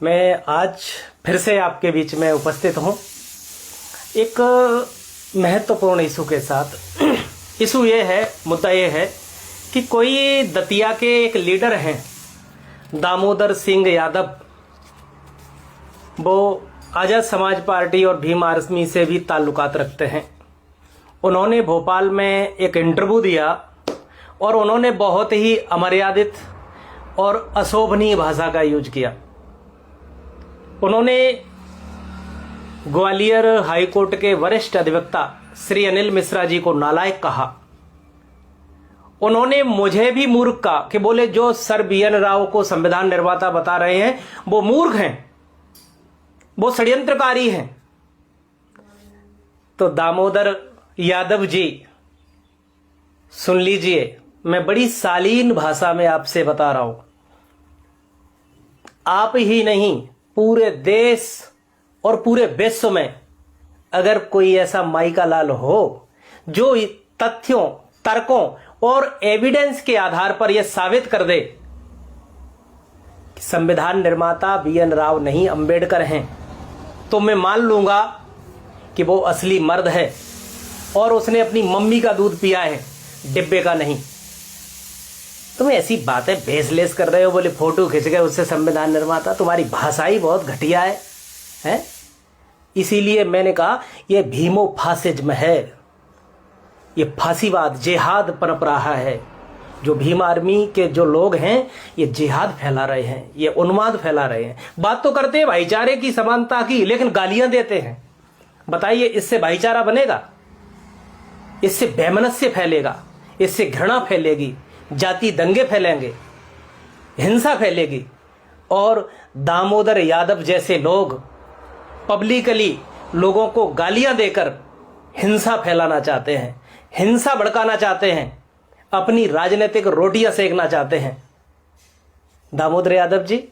मैं आज फिर से आपके बीच में उपस्थित हूँ एक महत्वपूर्ण इशू के साथ। इशू ये है, मुद्दा ये है कि कोई दतिया के एक लीडर हैं दामोदर सिंह यादव, वो आज़ाद समाज पार्टी और भीम आर्मी से भी ताल्लुकात रखते हैं। उन्होंने भोपाल में एक इंटरव्यू दिया और उन्होंने बहुत ही अमर्यादित और अशोभनीय भाषा का यूज किया। उन्होंने ग्वालियर हाई कोर्ट के वरिष्ठ अधिवक्ता श्री अनिल मिश्रा जी को नालायक कहा। उन्होंने मुझे भी मूर्ख कहा कि बोले जो सर BN राव को संविधान निर्माता बता रहे हैं वो मूर्ख हैं, वो षड्यंत्रकारी हैं। तो दामोदर यादव जी सुन लीजिए, मैं बड़ी शालीन भाषा में आपसे बता रहा हूं। आप ही नहीं, पूरे देश और पूरे विश्व में अगर कोई ऐसा माइका लाल हो जो तथ्यों, तर्कों और एविडेंस के आधार पर यह साबित कर दे कि संविधान निर्माता BN राव नहीं अंबेडकर हैं, तो मैं मान लूंगा कि वो असली मर्द है और उसने अपनी मम्मी का दूध पिया है, डिब्बे का नहीं। तुम ऐसी बातें बेसलेस कर रहे हो, बोले फोटो खींच गए उससे संविधान निर्माता। तुम्हारी भाषा ही बहुत घटिया है? इसीलिए मैंने कहा यह भीमो फासिज्म है, ये फांसीवाद, जिहाद पनप रहा है। जो भीम आर्मी के जो लोग हैं ये जिहाद फैला रहे हैं, ये उन्माद फैला रहे हैं। बात तो करते हैं भाईचारे की, समानता की, लेकिन गालियां देते हैं। बताइए इससे भाईचारा बनेगा? इससे वैमनस्य फैलेगा, इससे घृणा फैलेगी, जाति दंगे फैलेंगे, हिंसा फैलेगी। और दामोदर यादव जैसे लोग पब्लिकली लोगों को गालियां देकर हिंसा फैलाना चाहते हैं, हिंसा भड़काना चाहते हैं, अपनी राजनीतिक रोटियां सेकना चाहते हैं। दामोदर यादव जी,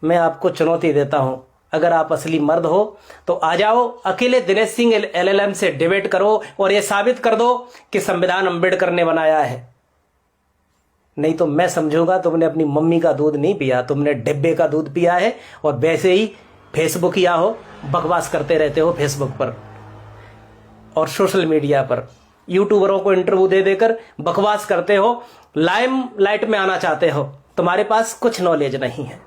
मैं आपको चुनौती देता हूं, अगर आप असली मर्द हो तो आ जाओ, अकेले दिनेश सिंह LLM से डिबेट करो और यह साबित कर दो कि संविधान अंबेडकर ने बनाया है। नहीं तो मैं समझूंगा तुमने अपनी मम्मी का दूध नहीं पिया, तुमने डिब्बे का दूध पिया है। और वैसे ही फेसबुक या हो, बकवास करते रहते हो फेसबुक पर और सोशल मीडिया पर, यूट्यूबरों को इंटरव्यू दे देकर बकवास करते हो, लाइमलाइट में आना चाहते हो। तुम्हारे पास कुछ नॉलेज नहीं है,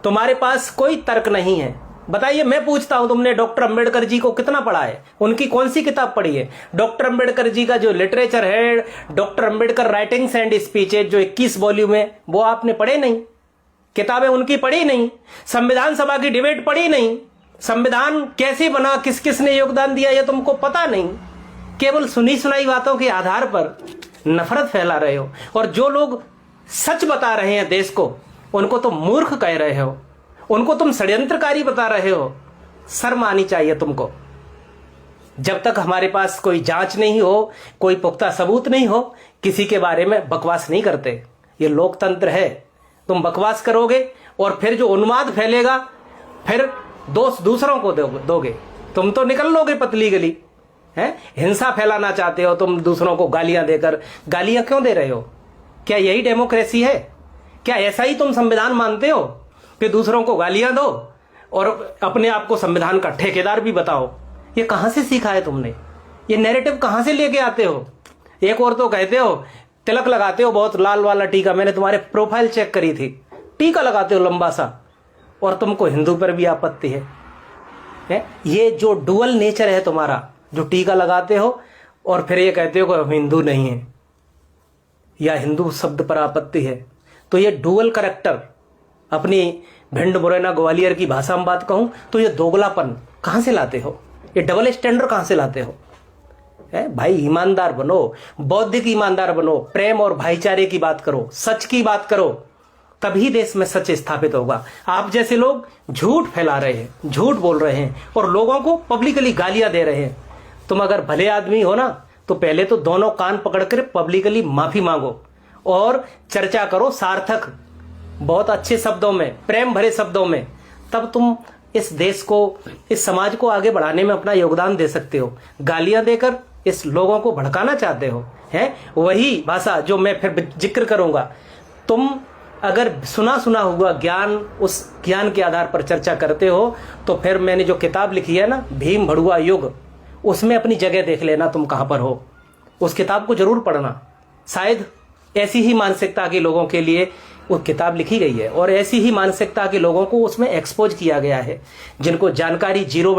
तुम्हारे पास कोई तर्क नहीं है। बताइए, मैं पूछता हूं, तुमने डॉक्टर अंबेडकर जी को कितना पढ़ा है? उनकी कौन सी किताब पढ़ी है? डॉक्टर अंबेडकर जी का जो लिटरेचर है, doctor Ambedkar writings and speeches जो 21 वॉल्यूम है, वो आपने पढ़े नहीं? किताबें उनकी पढ़ी नहीं? संविधान सभा की डिबेट पढ़ी नहीं? संविधान कैसे बना, किस किस ने योगदान दिया, यह तुमको पता नहीं। केवल सुनी सुनाई बातों के आधार पर नफरत फैला रहे हो। और जो लोग सच बता रहे हैं देश को, उनको तुम मूर्ख कह रहे हो, उनको तुम षड्यंत्रकारी बता रहे हो। शर्म आनी चाहिए तुमको। जब तक हमारे पास कोई जांच नहीं हो, कोई पुख्ता सबूत नहीं हो, किसी के बारे में बकवास नहीं करते। ये लोकतंत्र है। तुम बकवास करोगे और फिर जो उन्माद फैलेगा, फिर दोष दूसरों को दोगे। तुम तो निकल लोगे पतली गली है। हिंसा फैलाना चाहते हो तुम, दूसरों को गालियां देकर। गालियां क्यों दे रहे हो? क्या यही डेमोक्रेसी है? क्या ऐसा ही तुम संविधान मानते हो कि दूसरों को गालियां दो और अपने आप को संविधान का ठेकेदार भी बताओ? ये कहां से सीखा है तुमने? ये नैरेटिव कहां से लेके आते हो? एक और तो कहते हो तिलक लगाते हो, बहुत लाल वाला टीका। मैंने तुम्हारे प्रोफाइल चेक करी थी, टीका लगाते हो लंबा सा, और तुमको हिंदू पर भी आपत्ति है? ये जो डुअल नेचर है तुम्हारा, जो टीका लगाते हो और फिर ये कहते हो कि हम हिंदू नहीं है, या हिंदू शब्द पर आपत्ति है, तो ये डुअल करेक्टर, अपनी भिंड मुरैना ग्वालियर की भाषा में बात कहूं तो ये दोगलापन कहां से लाते हो? ये डबल स्टैंडर्ड कहां से लाते हो? भाई ईमानदार बनो, बौद्धिक ईमानदार बनो, प्रेम और भाईचारे की बात करो, सच की बात करो, तभी देश में सच स्थापित होगा। आप जैसे लोग झूठ फैला रहे हैं, झूठ बोल रहे हैं और लोगों को पब्लिकली गालियां दे रहे हैं। तुम अगर भले आदमी हो ना, तो पहले तो दोनों कान पकड़कर पब्लिकली माफी मांगो और चर्चा करो सार्थक, बहुत अच्छे शब्दों में, प्रेम भरे शब्दों में। तब तुम इस देश को, इस समाज को आगे बढ़ाने में अपना योगदान दे सकते हो। गालियां देकर इस लोगों को भड़काना चाहते हो, है वही भाषा जो मैं फिर जिक्र करूंगा। तुम अगर सुना सुना हुआ ज्ञान, उस ज्ञान के आधार पर चर्चा करते हो, तो फिर मैंने जो किताब लिखी है ना, भीम भड़ुआ युग, उसमें अपनी जगह देख लेना तुम कहां पर हो। उस किताब को जरूर पढ़ना। शायद ऐसी ही मानसिकता के लोगों के लिए वो किताब लिखी गई है, और ऐसी ही मानसिकता के लोगों को उसमें एक्सपोज किया गया है, जिनको जानकारी जीरो